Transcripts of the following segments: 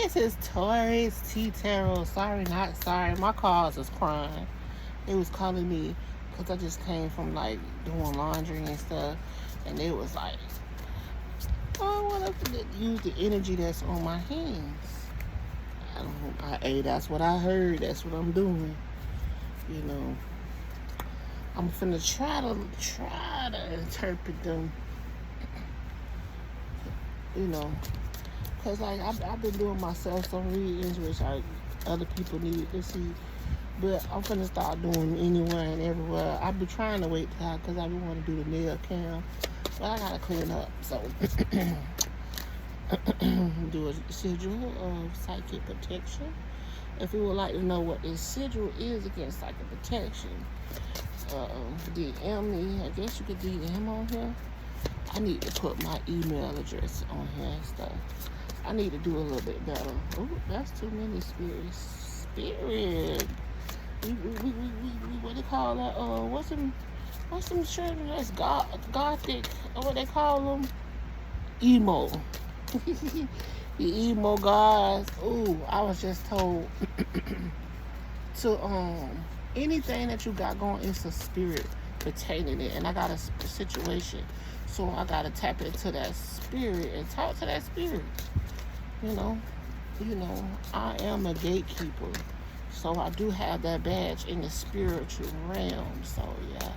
this is Taurus T Tarot. Sorry, not sorry. My cars was crying. They was calling me because I just came from like doing laundry and stuff, and they was like, "Oh, I want to use the energy that's on my hands." Hey, that's what I heard. That's what I'm doing. You know, I'm finna try to interpret them. You know, cause like I've been doing myself some readings, which other people need to see. But I'm gonna start doing anywhere and everywhere. I've been trying to wait till because I been want to do the nail cam, but I gotta clean up. So do a sigil of psychic protection. If you would like to know what this sigil is against psychic protection, DM me. I guess you could DM on here. I need to put my email address on here and stuff. I need to do a little bit better. Oh, that's too many spirits. Spirit. What they call that? What's some children that's gothic? What they call them? Emo. The emo guys. Ooh, I was just told to anything that you got going is a spirit pertaining it, and I got a situation, so I gotta tap into that spirit and talk to that spirit. You know, I am a gatekeeper, so I do have that badge in the spiritual realm. So yeah,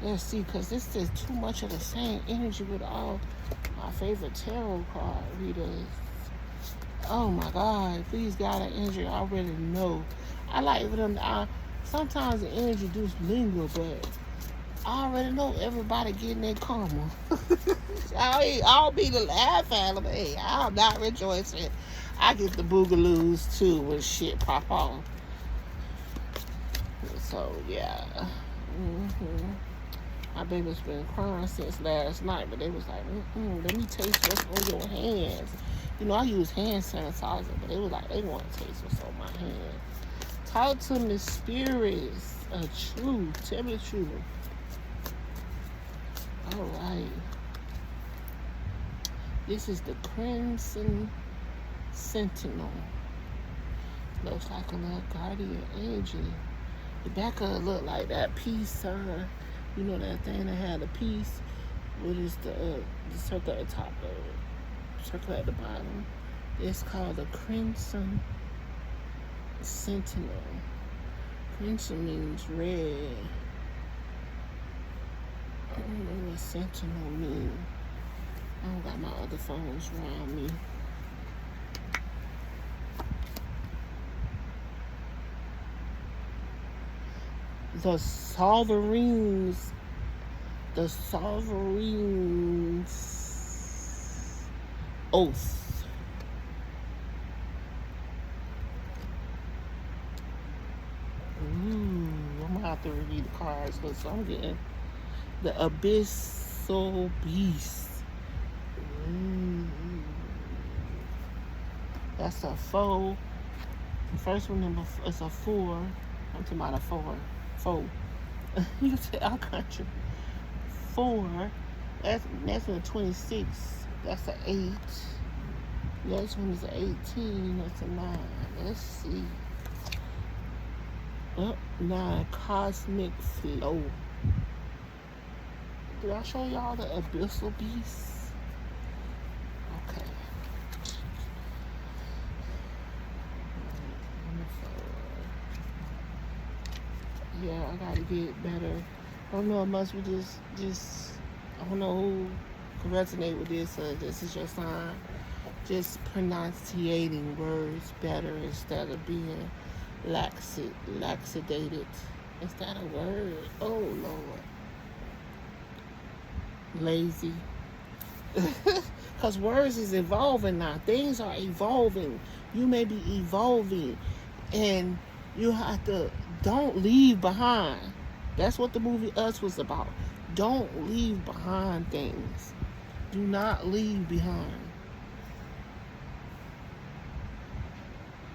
let's see, cause this is too much of the same energy with all my favorite tarot card readers. Oh my God, if these got an energy, I already know. I like for them. Sometimes the energy do linger, but I already know everybody getting their karma. I'll be the laugh at them. Hey, I'm not rejoicing. I get the boogaloos too when shit pop off. So yeah. My baby's been crying since last night, but they was like, let me taste what's on your hands. You know, I use hand sanitizer, but they was like, they want to taste what's on my hands. Talk to me, spirits. Truth. Tell me the truth. All right. This is the Crimson Sentinel. Looks like a little guardian angel. The back of it look like that peace sign. You know that thing that had a piece? What is the circle at the top, the circle at the bottom? It's called the Crimson Sentinel. Crimson means red. I don't know what Sentinel means. I don't got my other phones around me. The Sovereign's Oath. I'm gonna have to read the cards because I'm getting the Abyssal Beast. That's a 4. The first one is a 4. I'm talking about a 4. You can say our country. 4. Next one is 26. That's an 8. Next one is an 18. That's a 9. Let's see. 9. Cosmic Flow. Did I show y'all the Abyssal Beast? Okay. Yeah, I gotta get better. I don't know, it must be just I don't know who can resonate with this. This is your sign. Just pronunciating words better instead of being laxated. Is that a word? Oh Lord. Lazy. Because words is evolving now. Things are evolving. You may be evolving, and you have to don't leave behind. That's what the movie Us was about. Don't leave behind things. Do not leave behind.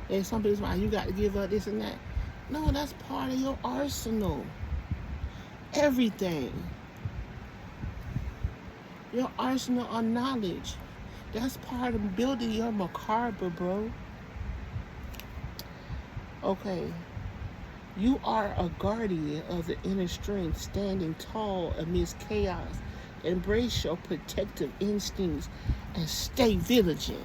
And some people say, you got to give up this and that. No, that's part of your arsenal. Everything. Your arsenal of knowledge. That's part of building your macabre, bro. Okay. You are a guardian of the inner strength, standing tall amidst chaos. Embrace your protective instincts and stay vigilant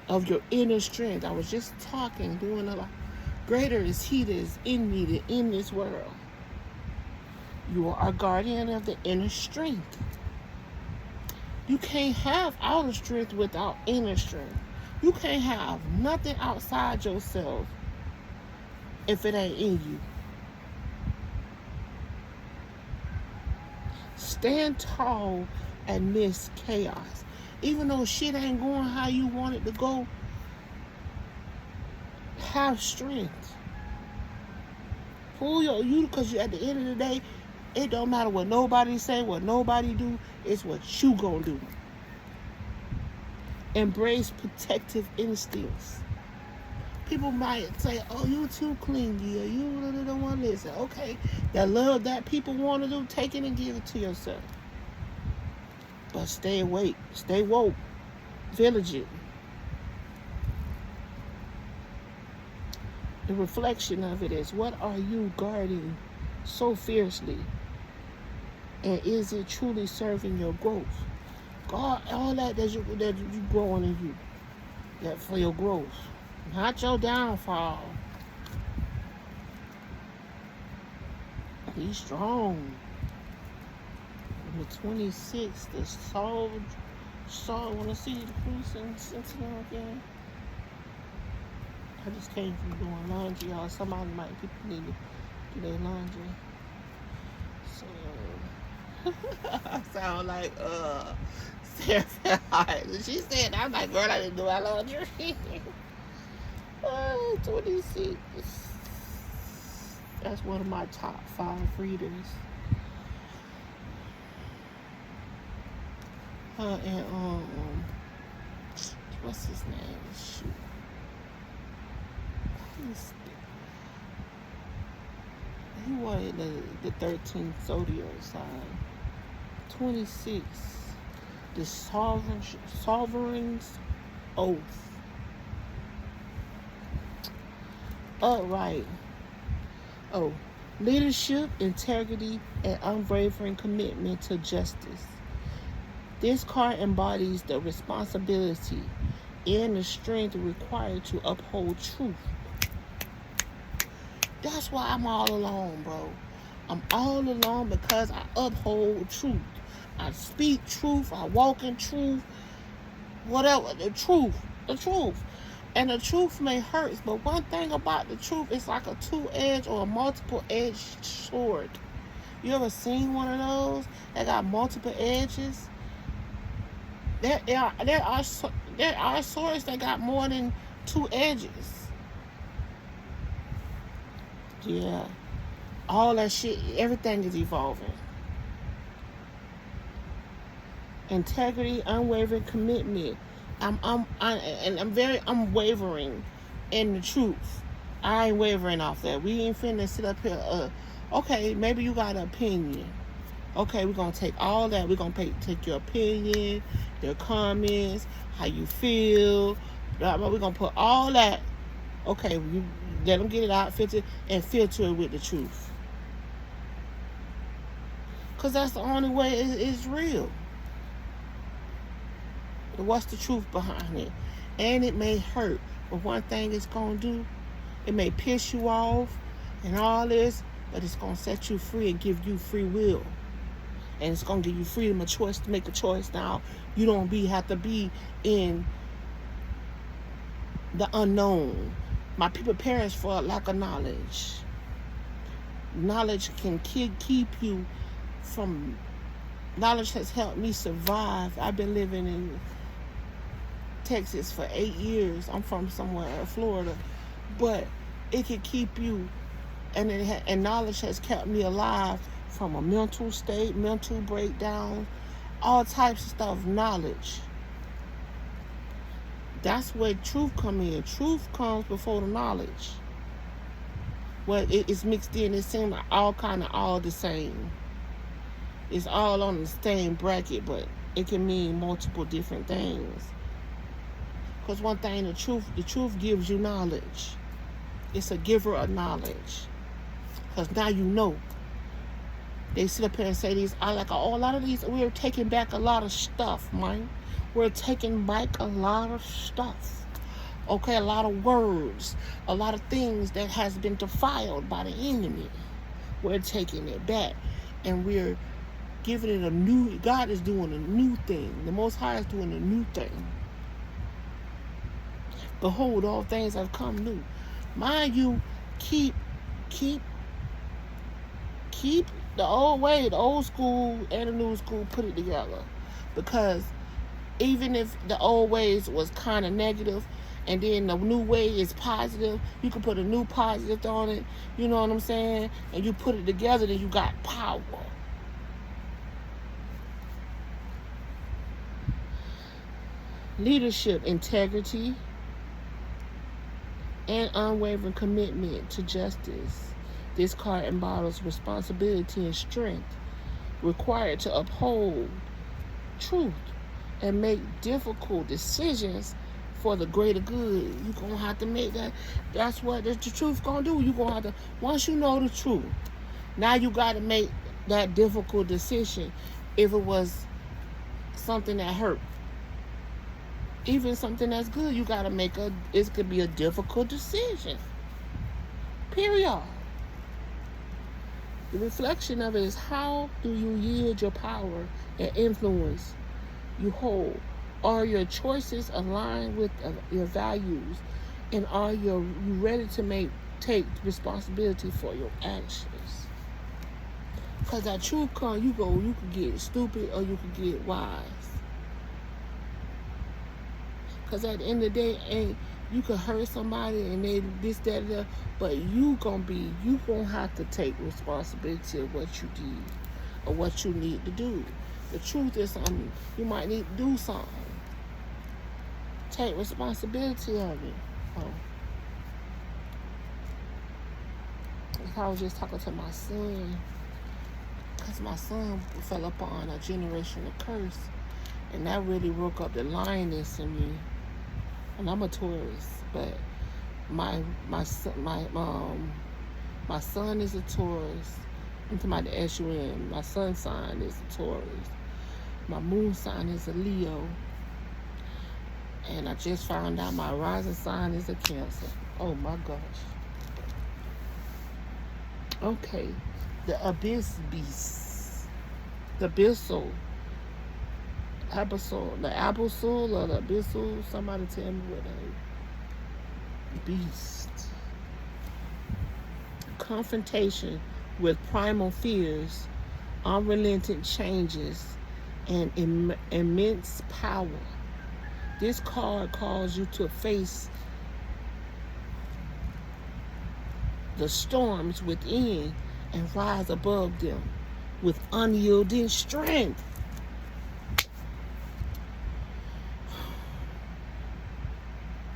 of your inner strength. I was just talking, doing a lot. Greater is He that is in me than in this world. You are a guardian of the inner strength. You can't have outer strength without inner strength. You can't have nothing outside yourself if it ain't in you. Stand tall amidst chaos. Even though shit ain't going how you want it to go, have strength. Pull you, because at the end of the day, it don't matter what nobody say, what nobody do. It's what you gonna do. Embrace protective instincts. People might say, oh, you too clingy, or you don't want to listen. Okay, that love that people want to do, take it and give it to yourself. But stay awake, stay woke, vigilant. The reflection of it is, what are you guarding so fiercely? And is it truly serving your growth? God, all that you growing in you, that for your growth, not your downfall. Be strong. The 26th, the Saul, want to see the priest and Sentinel again. I just came from doing laundry, y'all. Somebody people need to do their laundry. So, I sound like, Sarah. She said, I'm like, girl, I didn't do my laundry. 26. That's one of my top 5 readers. And what's his name? Shoot. He wanted the 13th zodiac sign. 26. The sovereign's oath. Upright. Oh, leadership, integrity, and unwavering commitment to justice. This card embodies the responsibility and the strength required to uphold truth. That's why I'm all alone, bro. I'm all alone because I uphold truth. I speak truth. I walk in truth. Whatever. The truth. And the truth may hurt, but one thing about the truth, it's like a 2-edged or a multiple-edged sword. You ever seen one of those that got multiple edges? There are swords that got more than 2 edges. Yeah. All that shit, everything is evolving. Integrity, unwavering commitment. I'm unwavering in the truth. I ain't wavering off that. We ain't finna sit up here. Okay, maybe you got an opinion. Okay, we're gonna take all that. We're gonna take your opinion, your comments, how you feel. We're gonna put all that. Okay, you let them get it out, filter it with the truth. Cause that's the only way it's real. What's the truth behind it? And it may hurt, but one thing it's gonna do, it may piss you off and all this, but it's gonna set you free and give you free will. And it's gonna give you freedom of choice to make a choice now. You don't have to be in the unknown. My people perish for lack of knowledge. Knowledge can keep you from. Knowledge has helped me survive. I've been living in Texas for 8 years. I'm from somewhere in Florida, but it can keep you, and knowledge has kept me alive from a mental state, mental breakdown, all types of stuff. Knowledge. That's where truth comes in. Truth comes before the knowledge. Well, it's mixed in. It seems like all the same. It's all on the same bracket, but it can mean multiple different things. Because one thing, the truth gives you knowledge. It's a giver of knowledge. Because now you know. They sit up here and say these, I like a lot of these, we're taking back a lot of stuff, man. We're taking back a lot of stuff. Okay, a lot of words, a lot of things that has been defiled by the enemy. We're taking it back. And we're giving it a new, God is doing a new thing. The Most High is doing a new thing. Behold, all things have come new. Mind you, keep the old way, the old school and the new school, put it together. Because even if the old ways was kind of negative and then the new way is positive, you can put a new positive on it, you know what I'm saying? And you put it together, then you got power. Leadership, integrity, and unwavering commitment to justice. This card embodies responsibility and strength required to uphold truth and make difficult decisions for the greater good. You're going to have to make that. That's what the truth going to do. You're going to have to, once you know the truth, now you got to make that difficult decision. If it was something that hurt, even something that's good, you got to make it could be a difficult decision. Period. The reflection of it is, how do you yield your power and influence you hold? Are your choices aligned with your values? And are you ready to take responsibility for your actions? Because that truth comes, you can get stupid or you can get wise. Because at the end of the day, you could hurt somebody and they this, that, that, but you gonna have to take responsibility of what you did or what you need to do. The truth is something you might need to do something. Take responsibility of it. I was just talking to my son, because my son fell upon a generational curse, and that really woke up the lioness in me. And I'm a Taurus, but my son is a Taurus. I'm talking about the SUN. My sun sign is a Taurus. My moon sign is a Leo. And I just found out my rising sign is a Cancer. Oh my gosh. Okay. The abyss beast. The abyssal. The abyssal or the abyssal. Somebody tell me what that is. Beast. Confrontation with primal fears, unrelenting changes, and immense power. This card calls you to face the storms within and rise above them with unyielding strength.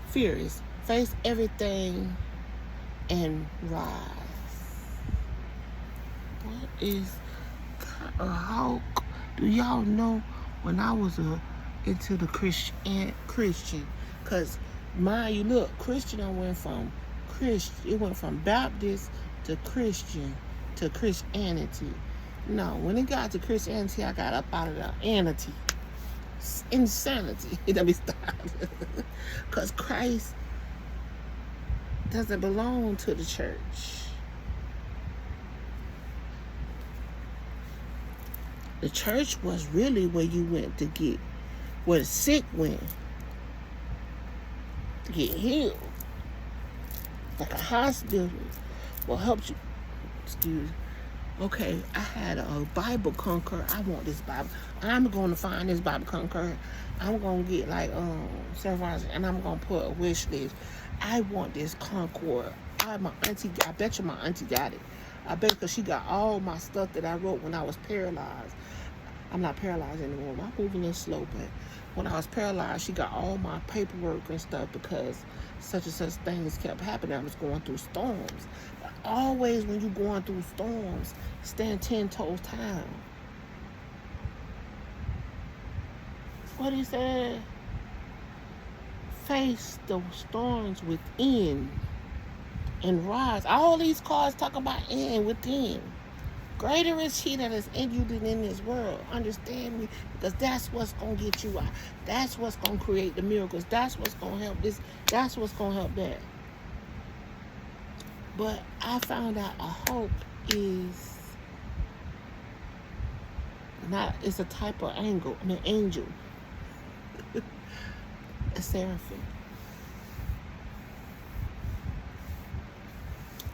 Furious, face everything and rise. What is how do y'all know when I was into the Christian? Because mind you, look, Christian, it went from Baptist to Christian to Christianity. No, when it got to Christianity, I got up out of the insanity. Let me stop. Because Christ doesn't belong to the church. The church was really where you went to get where the sick went to get healed. Like a hospital will help you. Excuse me. Okay, I had a Bible Conqueror. I want this Bible. I'm going to find this Bible Conqueror. I'm going to get like certified, and I'm going to put a wish list. I want this Concord. I bet you my auntie got it. I bet, because she got all my stuff that I wrote when I was paralyzed. I'm not paralyzed anymore. I'm moving a little slow, but when I was paralyzed, she got all my paperwork and stuff because such and such things kept happening. I was going through storms. But always when you're going through storms, stand 10 toes down. What he said, face the storms within and rise. All these cards talk about in, within. Greater is he that is in you than in this world. Understand me? Because that's what's going to get you out. That's what's going to create the miracles. That's what's going to help this. That's what's going to help that. But I found out a hope is not, it's a type of angel. A seraphim.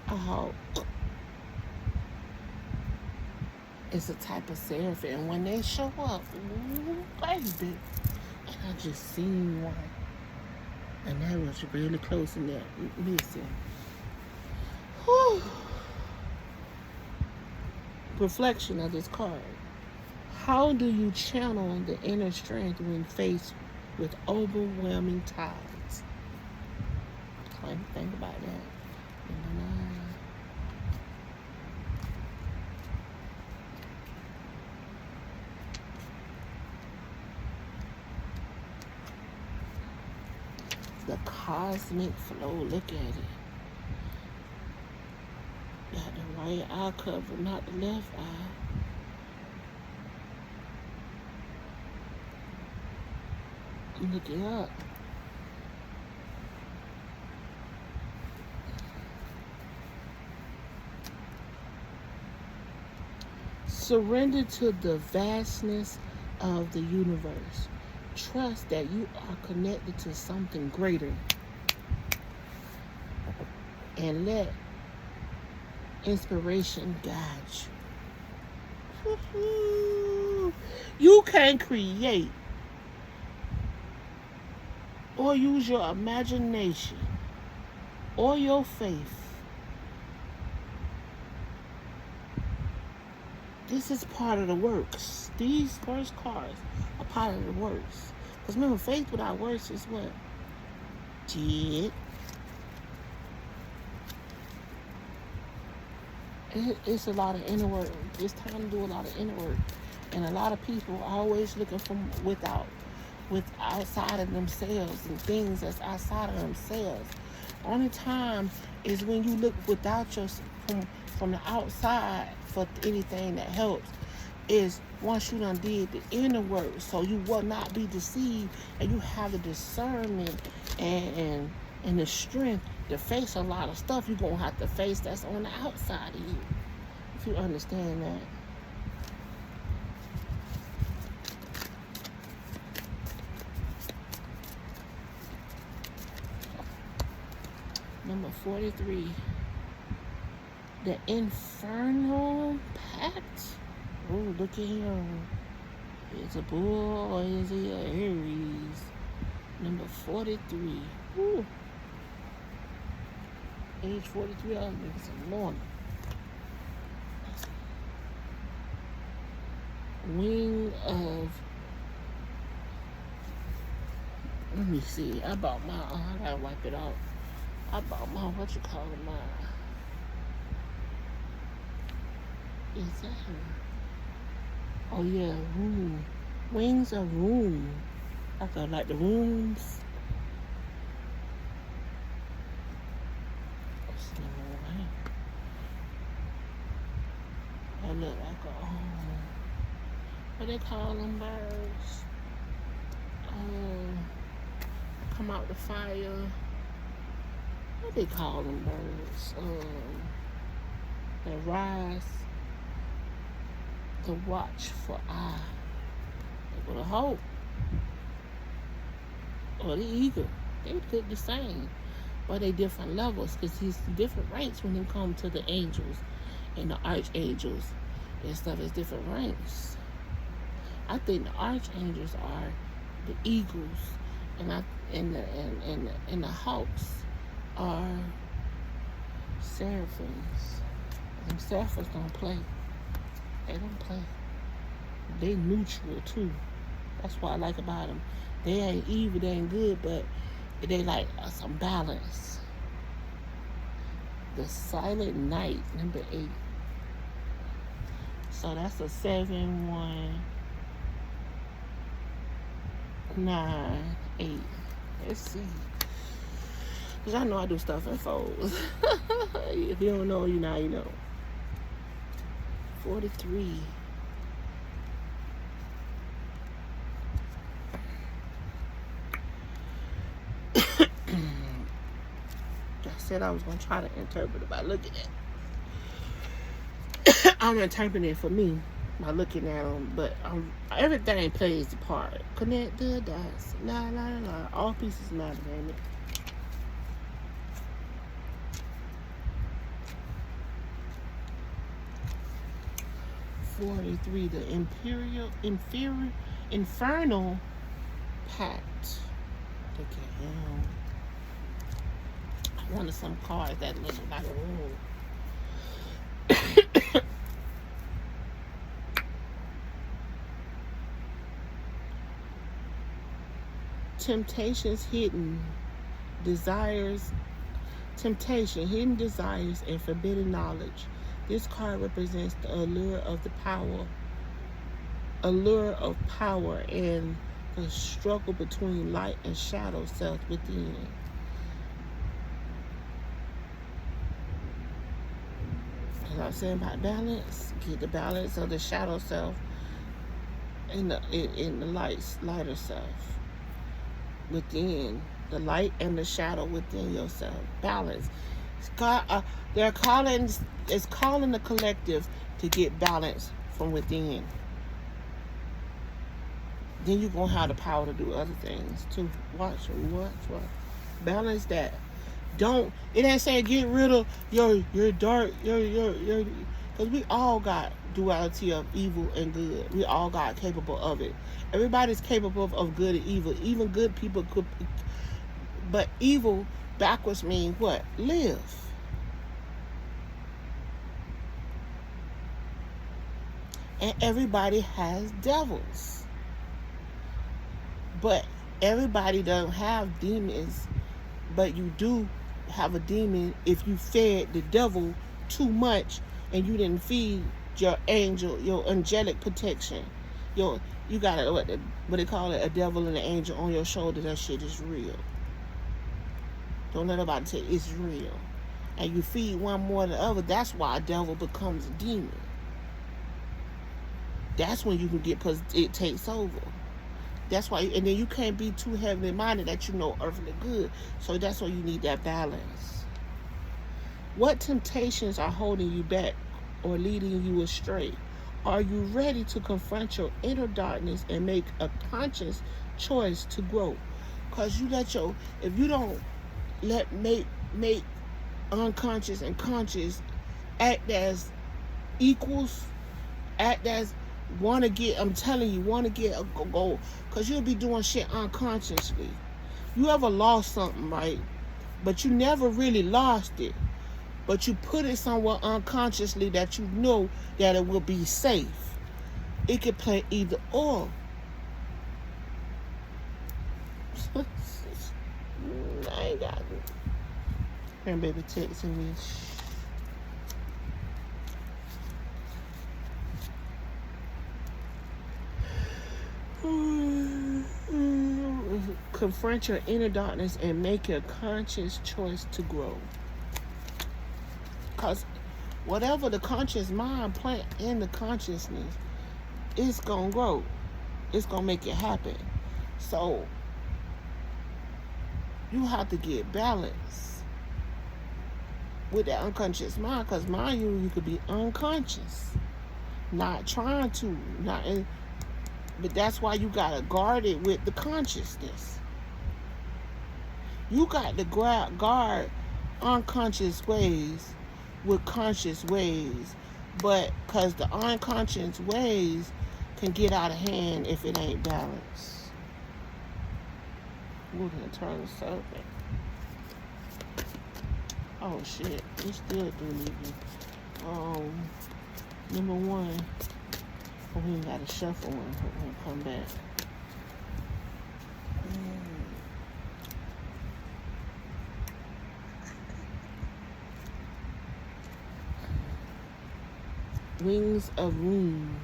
A hope. It's a type of seraphim. And when they show up, ooh, baby. And I just seen one. And that was really close in there. Listen. Whew. Reflection of this card. How do you channel the inner strength when faced with overwhelming tides? Think about that. The cosmic flow, look at it. Got the right eye covered, not the left eye. Look it up. Surrender to the vastness of the universe. Trust that you are connected to something greater. And let inspiration guide you. You can create or use your imagination or your faith. This is part of the works. These first cards are part of the works. Because remember, faith without works is what? Dead. It's a lot of inner work. It's time to do a lot of inner work. And a lot of people are always looking from outside of themselves and things that's outside of themselves. Only time is when you look without your from the outside for anything that helps is once you done did the inner work, so you will not be deceived, and you have the discernment and the strength to face a lot of stuff you're gonna have to face that's on the outside of you. If you understand that. Number 43. The Infernal Pact. Oh, look at him. Is a bull or is he a Aries? Number 43. Ooh. Age 43, I was making some morning. Wing of... Let me see. I bought my... I gotta wipe it off. I bought my... What you call it? My... Is that her? Oh yeah, room. Wings of room. I got like the rooms. What's the name? I look like a what they call them birds? Come out the fire. What they call them birds? That rise. The watchful eye. With a hope. Or the eagle. They look the same. But they different levels. Because there's different ranks when they come to the angels and the archangels and stuff. It's different ranks. I think the archangels are the eagles. And the hawks are seraphims. Them seraphims don't play. They don't play. They neutral too. That's what I like about them. They ain't evil, they ain't good, but they like some balance. The Silent Night, number 8. So that's a 7-1. 9, 8. Let's see. Because I know I do stuff in folds. If you don't know, you now you know. 43. I said I was going to try to interpret it by looking at it. I'm interpreting it for me by looking at them, but everything plays a part. Connect the dots. La, la, la, la. All pieces matter, ain't it? The infernal pact. Look at him. I wanted some cards that look like a room. Temptations, hidden desires, hidden desires, and forbidden knowledge. This card represents the allure of power and the struggle between light and shadow self within. As I was saying about balance, get the balance of the shadow self and the lighter self within. The light and the shadow within yourself. Balance. It's calling the collective to get balance from within. Then you're going to have the power to do other things too. Watch. Balance that. It ain't saying get rid of your dark, because we all got duality of evil and good. We all got capable of it. Everybody's capable of good and evil. Even good people could, but evil backwards means what? Live. And everybody has devils. But everybody doesn't have demons. But you do have a demon if you fed the devil too much and you didn't feed your angel, your angelic protection. You got what they call it, a devil and an angel on your shoulder. That shit is real. Don't let nobody say it's real. And you feed one more than the other. That's why a devil becomes a demon. That's when you can get, because it takes over. That's why, and then you can't be too heavenly minded that you know earthly good. So that's why you need that balance. What temptations are holding you back or leading you astray? Are you ready to confront your inner darkness and make a conscious choice to grow? Because if you don't make unconscious and conscious act as equals, act as want to get a goal, because you'll be doing shit unconsciously. You ever lost something, right? But you never really lost it, but you put it somewhere unconsciously that you know that it will be safe. It could play either or. I ain't got it. And baby texting me. Confront your inner darkness and make a conscious choice to grow. Because whatever the conscious mind plant in the consciousness, it's going to grow. It's going to make it happen. So you have to get balance with that unconscious mind, because mind you could be unconscious, not trying to, but that's why you got to guard it with the consciousness. You got to guard unconscious ways with conscious ways, but because the unconscious ways can get out of hand if it ain't balanced. We're going to turn the serpent. Oh shit, we still do need to. Number 1. We got to shuffle one. We're going to come back. Wings of Room.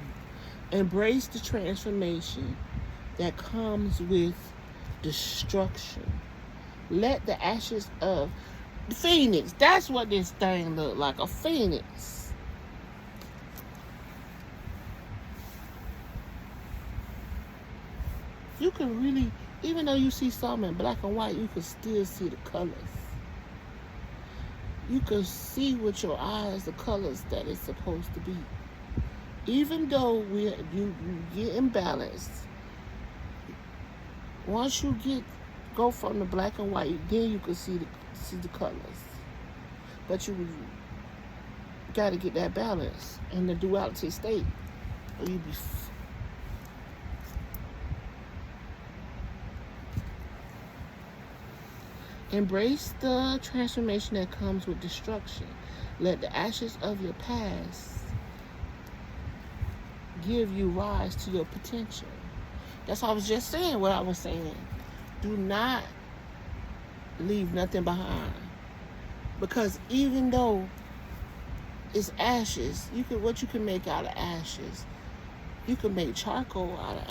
Embrace the transformation. that comes with destruction. Let the ashes of the phoenix. That's what this thing look like, a phoenix. You can really, even though you see something in black and white, you can still see the colors. You can see with your eyes the colors that it's supposed to be. Even though you get imbalanced, once you go from the black and white, then you can see the colors. But you got to get that balance in the duality state, or you be. Embrace the transformation that comes with destruction. Let the ashes of your past give you rise to your potential. That's what I was just saying, what I was saying. Do not leave nothing behind. Because even though it's ashes, what you can make out of ashes, you can make charcoal out of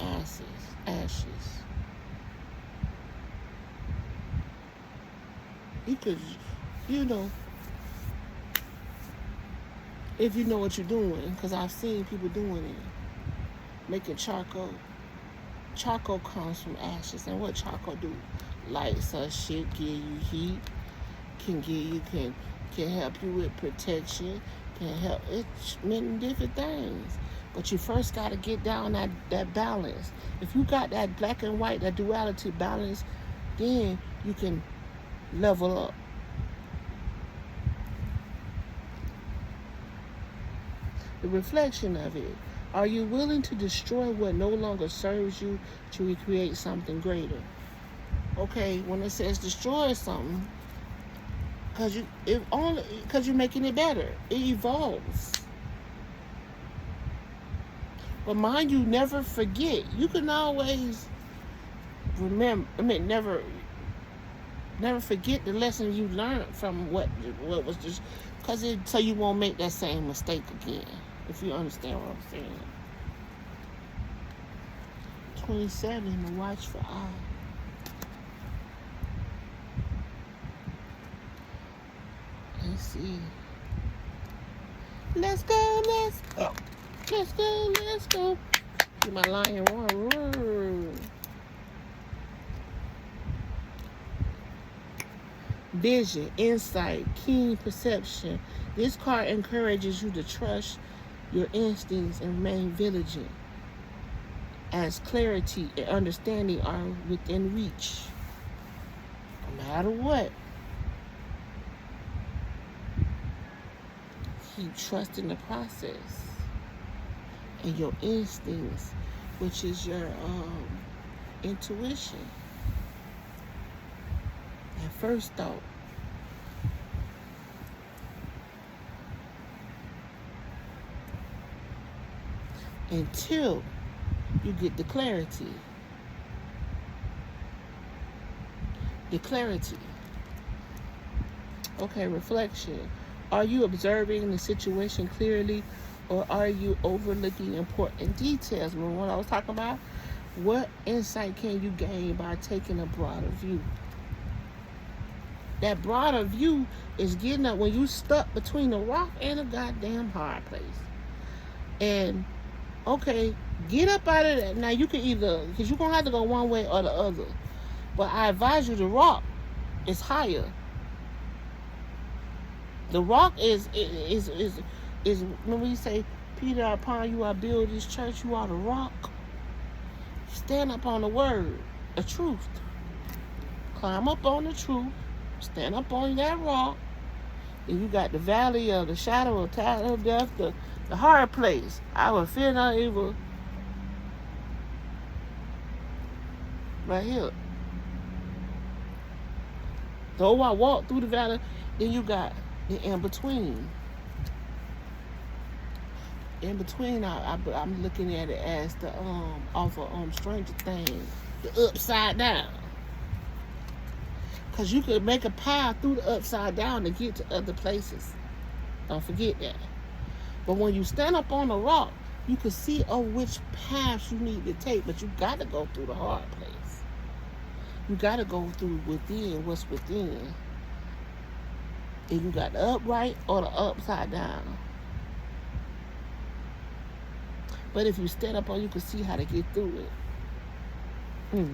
ashes. You could, if you know what you're doing, because I've seen people doing it, making charcoal. Charcoal comes from ashes, and what charcoal do? Lights or shit, give you heat, can help you with protection, can help many different things. But you first got to get down that balance. If you got that black and white, that duality balance, then you can level up. The reflection of it. Are you willing to destroy what no longer serves you to recreate something greater? Okay, when it says destroy something, because you're making it better. It evolves. But mind you, never forget. You can always remember. Never forget the lesson you learned from what was just, so you won't make that same mistake again. If you understand what I'm saying. 27, the watchful eye. Let's see. Let's go. Get my lion roar. Vision, insight, keen perception. This card encourages you to trust your instincts and remain vigilant, as clarity and understanding are within reach. No matter what, keep trusting the process and your instincts, which is your intuition. That first thought. Until you get the clarity. Okay, reflection. Are you observing the situation clearly, or are you overlooking important details? Remember what I was talking about? What insight can you gain by taking a broader view? That broader view is getting up when you stuck between a rock and a goddamn hard place. And okay, get up out of that. Now you can either, because you're going to have to go one way or the other. But I advise you, the rock is higher. The rock is when we say, Peter, upon you I build this church, you are the rock. Stand up on the word, the truth. Climb up on the truth. Stand up on that rock. And you got the valley of the shadow of death, the hard place. I will fear no evil. Right here. Though I walk through the valley, then you got the in-between. In-between, I'm looking at it as the off of Stranger Things, the upside down. Because you could make a path through the upside down to get to other places. Don't forget that. But when you stand up on a rock, You can see which paths you need to take, but you got to go through the hard place. You got to go through within what's within. And you got the upright or the upside down. But if you stand up on, you can see how to get through it.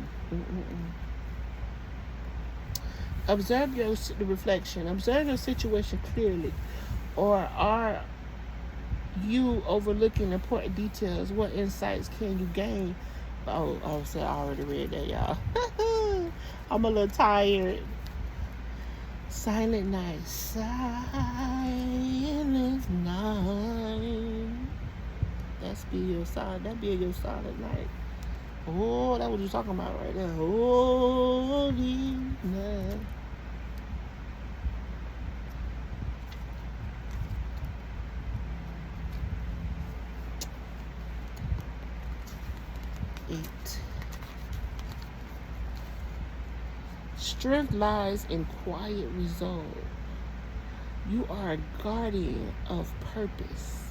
Observe the reflection. Observe your situation clearly. Or are you overlooking important details? What insights can you gain? Oh, I already read that, y'all. I'm a little tired. Silent night. Silent night. That be your silent night. Oh, that's what you're talking about right there. Holy night. Strength lies in quiet resolve. You are a guardian of purpose.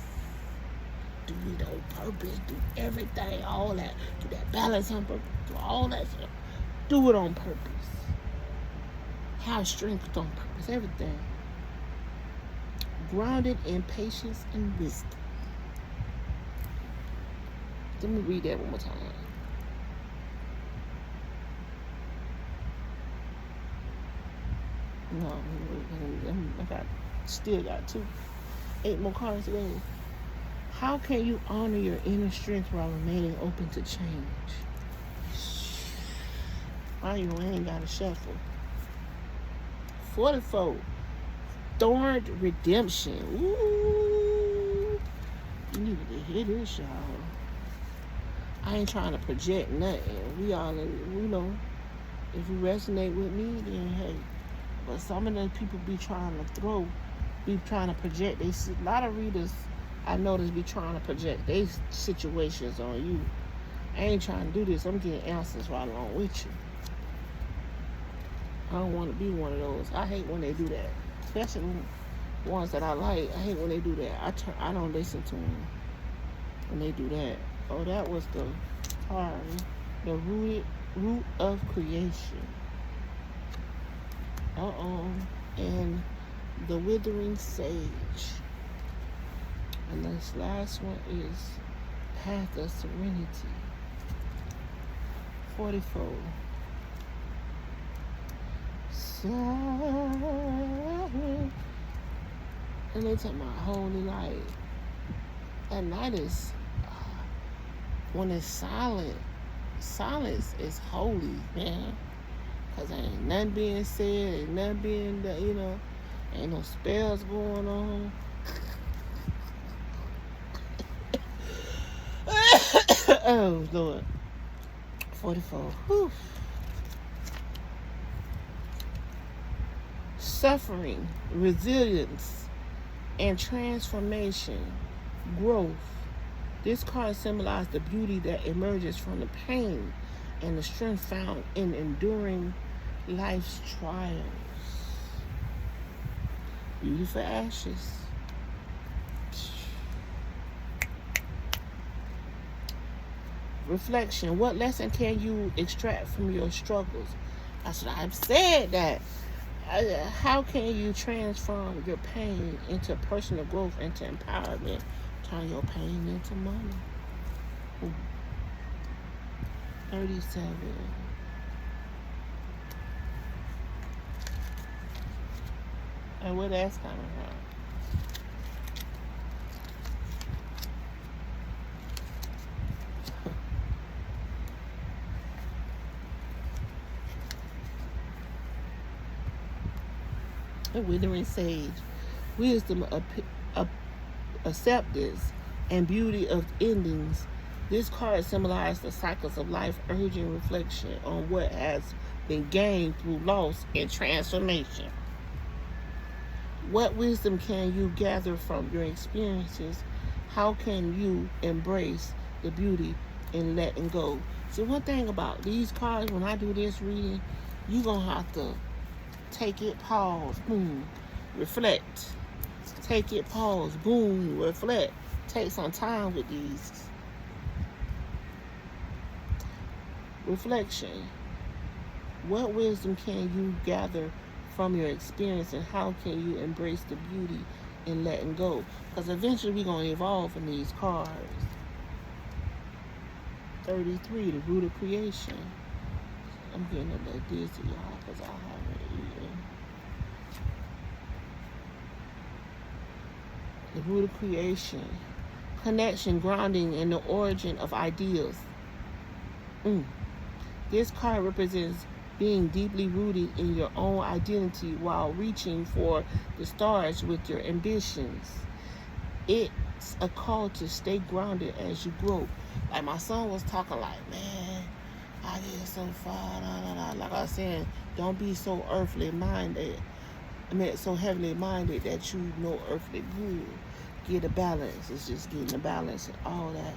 Do it on purpose. Do everything, all that. Do that balance on purpose. Do all that stuff. Do it on purpose. Have strength on purpose. Everything. Grounded in patience and wisdom. Let me read that one more time. No, I still got 8 more cards to go. How can you honor your inner strength while remaining open to change? I ain't got to shuffle. 44. Thorned redemption. Ooh. You needed to hear this, y'all. I ain't trying to project nothing. We all, if you resonate with me, then hey. But some of the people be trying to project. A lot of readers I notice be trying to project their situations on you. I ain't trying to do this. I'm getting answers right along with you. I don't want to be one of those. I hate when they do that, especially ones that I like. I hate when they do that. I don't listen to them when they do that. Oh, that was the root of creation. And the withering sage. And this last one is path of serenity. 44. And they talking about holy light. At night is when it's silent. Silence is holy, man. Because ain't nothing being said, ain't nothing being, ain't no spells going on. Oh, Lord. 44. Whew. Suffering, resilience, and transformation, growth. This card symbolizes the beauty that emerges from the pain and the strength found in enduring life's trials. Beauty for ashes. Reflection. What lesson can you extract from your struggles? That's what I've said that. How can you transform your pain into personal growth, into empowerment? Turn your pain into money. 37. And where that's coming from? The withering sage, wisdom, acceptance, and beauty of endings. This card symbolizes the cycles of life, urging reflection on what has been gained through loss and transformation. What wisdom can you gather from your experiences? How can you embrace the beauty in letting go? See, one thing about these cards, when I do this reading, you're going to have to take it, pause, boom, reflect. Take it, pause, boom, reflect. Take some time with these. Reflection. What wisdom can you gather from your experience, and how can you embrace the beauty in letting go? Because eventually we're going to evolve in these cards. 33, the root of creation. I'm getting a little dizzy, y'all, because I haven't eaten. The root of creation. Connection, grounding, and the origin of ideas. This card represents being deeply rooted in your own identity while reaching for the stars with your ambitions. It's a call to stay grounded as you grow. Like my son was talking like, man, I get so far, like I was saying, don't be so earthly minded. So heavenly minded that you know earthly good. Get a balance. It's just getting a balance and all that.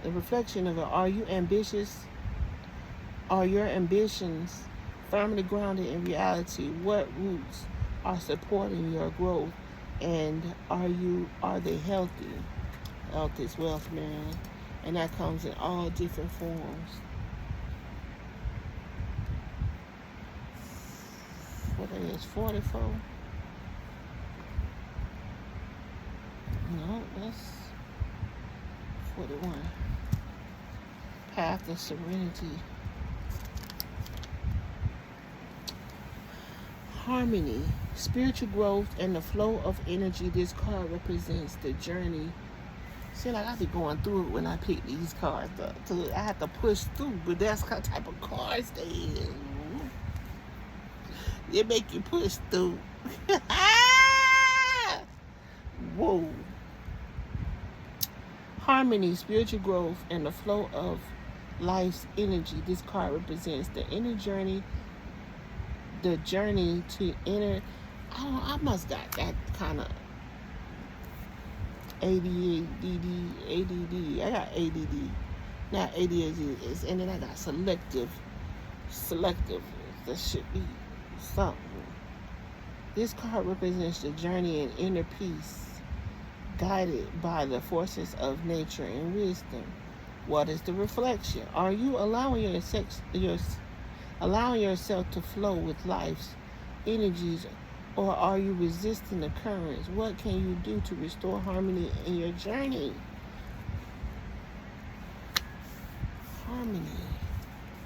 The reflection of it, are you ambitious? Are your ambitions firmly grounded in reality? What roots are supporting your growth? And are they healthy? Health is wealth, man. And that comes in all different forms. What it is, 44? No, that's 41. Path of serenity. Harmony, spiritual growth, and the flow of energy. This card represents the journey. See, like I be going through it when I pick these cards up. I have to push through, but that's the type of cards they is. They make you push through. Whoa. Harmony, spiritual growth, and the flow of life's energy. This card represents the inner journey. The journey to inner. I must got that kind of ADD. I got ADD, not ADHD. And then I got selective. That should be something. This card represents the journey in inner peace, guided by the forces of nature and wisdom. What is the reflection? Are you allowing yourself to flow with life's energies, or are you resisting the currents? What can you do to restore harmony in your journey? Harmony.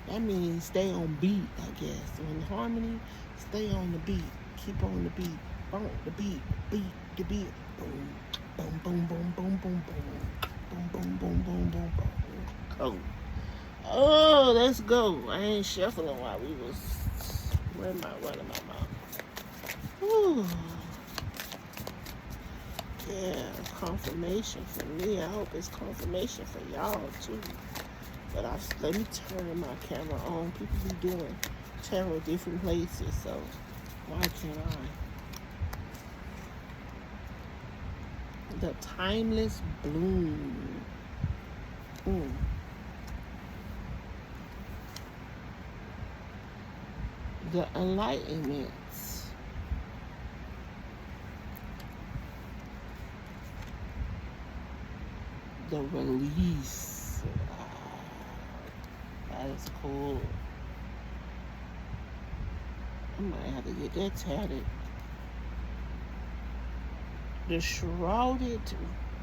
That means stay on beat, I guess. In harmony, stay on the beat. Keep on the beat. Bump the beat. Beat the beat. Boom. Boom, boom, boom, boom, boom, boom. Boom, boom, boom, boom, boom, boom. Go. Oh, let's go. I ain't shuffling while we was... Where am I running my mouth? Ooh. Yeah, confirmation for me. I hope it's confirmation for y'all, too. But let me turn my camera on. People be doing tarot different places, so why can't I? The timeless bloom. The enlightenment. The release. That is cool. I might have to get that tatted. The shrouded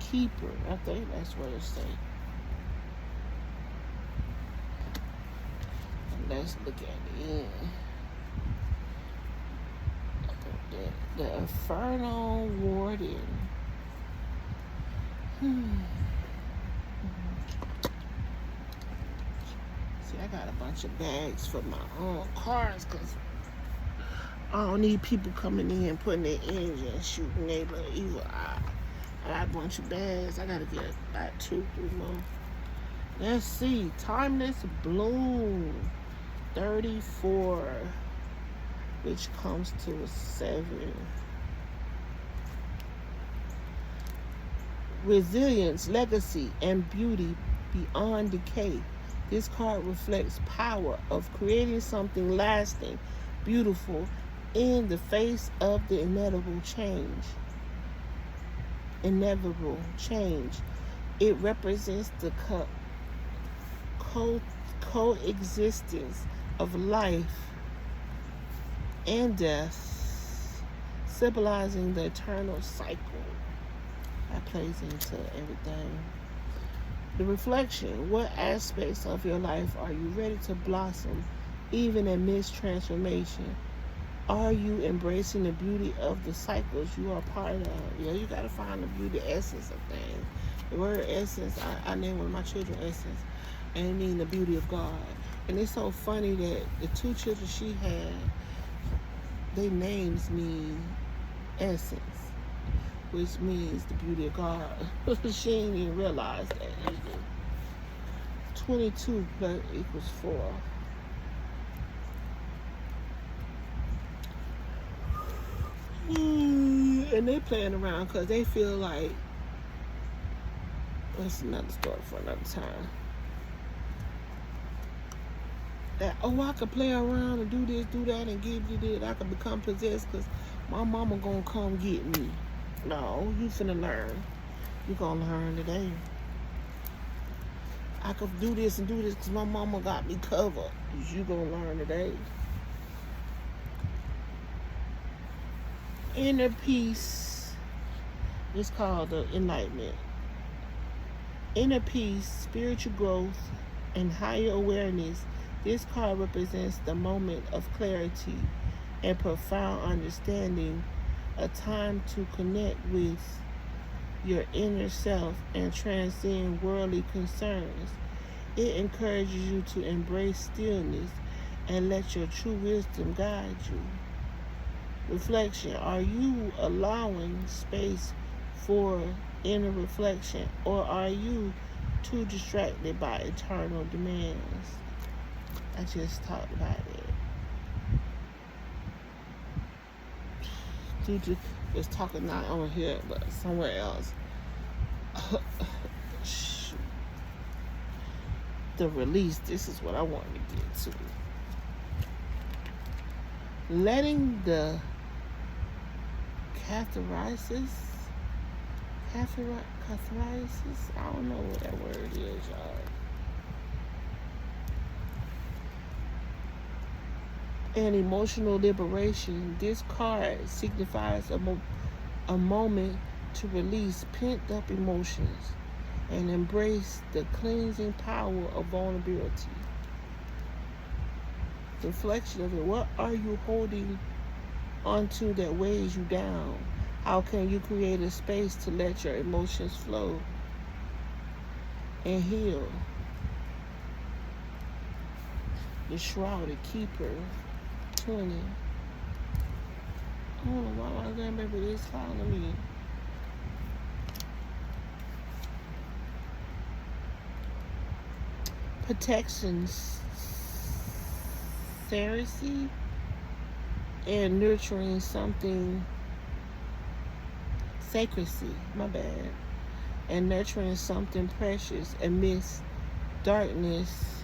keeper. I think that's what it says. Let's look at it. The Infernal Warden. See, I got a bunch of bags for my own cards because I don't need people coming in and putting their energy and shooting their little evil eye. I got a bunch of bags. I got to get about 2, 3 more. Let's see. Timeless Bloom. 34. Which comes to a 7. Resilience, legacy, and beauty beyond decay. This card reflects power of creating something lasting, beautiful, in the face of the inevitable change. It represents the coexistence of life and death, symbolizing the eternal cycle that plays into everything. The reflection: what aspects of your life are you ready to blossom even amidst transformation? Are you embracing the beauty of the cycles you are part of? Yeah, you got to find the beauty essence of things. The word essence, I named one of my children Essence, and it means the beauty of God. And it's so funny that the two children she had, their names mean Essence, which means the beauty of God. She didn't even realize that either. 22 plus equals 4. And they playing around because they feel like, that's another story for another time, that, oh, I could play around and do this, do that, and give you this. I could become possessed because my mama gonna come get me. No, you finna learn. You gonna learn today. I could do this and do this because my mama got me covered. You gonna learn today. Inner peace is called the enlightenment. Inner peace, spiritual growth, and higher awareness. This card represents the moment of clarity and profound understanding, a time to connect with your inner self and transcend worldly concerns. It encourages you to embrace stillness and let your true wisdom guide you. Reflection: are you allowing space for inner reflection, or are you too distracted by eternal demands? I just talked about it. Dude just talking not on here, but somewhere else. The release, this is what I wanted to get to. Letting the catharsis, I don't know what that word is, y'all. And emotional liberation. This card signifies a moment to release pent-up emotions and embrace the cleansing power of vulnerability. Reflection of it. What are you holding onto that weighs you down? How can you create a space to let your emotions flow and heal? The Shrouded Keeper, 20. I don't know why my grandbaby is following me. Protections, Pharisee, and nurturing something, sacredcy, my bad, and nurturing something precious amidst darkness